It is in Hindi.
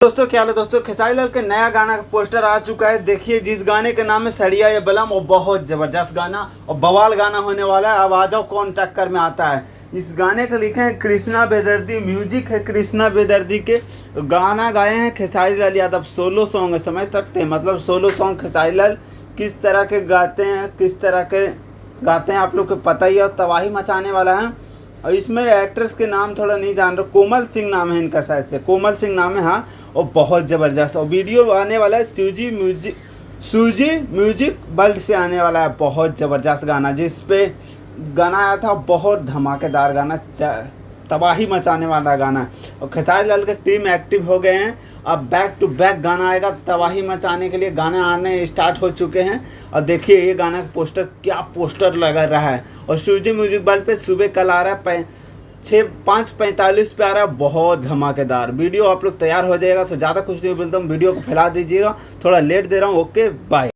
दोस्तों क्या हाल है दोस्तों, खेसारी लाल के नया गाना का पोस्टर आ चुका है। देखिए जिस गाने के नाम है सड़िया ये बलम, और बहुत ज़बरदस्त गाना और बवाल गाना होने वाला है। अब आ जाओ कौन टक्कर में आता है। इस गाने को लिखे हैं कृष्णा बेदर्दी, म्यूजिक है कृष्णा बेदर्दी के, गाना गाए हैं खेसारी लाल यादव। सोलो सॉन्ग है, समझ सकते हैं, मतलब सोलो सॉन्ग खेसारी लाल किस तरह के गाते हैं आप लोग को पता ही है, और तबाही मचाने वाला है। और इसमें एक्ट्रेस के नाम थोड़ा नहीं जान रहा, कोमल सिंह नाम है इनका, शायद से कोमल सिंह नाम है, हाँ। और बहुत ज़बरदस्त और वीडियो आने वाला है सूजी म्यूजिक वर्ल्ड से आने वाला है। बहुत ज़बरदस्त गाना, जिस पे गाना आया था, बहुत धमाकेदार गाना, तबाही मचाने वाला गाना। और खेसारी लाल के टीम एक्टिव हो गए हैं। अब बैक टू बैक गाना आएगा तबाही मचाने के लिए, गाने आने स्टार्ट हो चुके हैं। और देखिए ये गाना का पोस्टर, क्या पोस्टर लगा रहा है। और सूजी म्यूजिक वर्ल्ड पे सुबह कल आ रहा है, 5:45 पे आ रहा है। बहुत धमाकेदार वीडियो आप लोग तैयार हो जाएगा। सो ज़्यादा कुछ नहीं बोलता हूँ, वीडियो को फैला दीजिएगा, थोड़ा लेट दे रहा हूँ। Okay bye.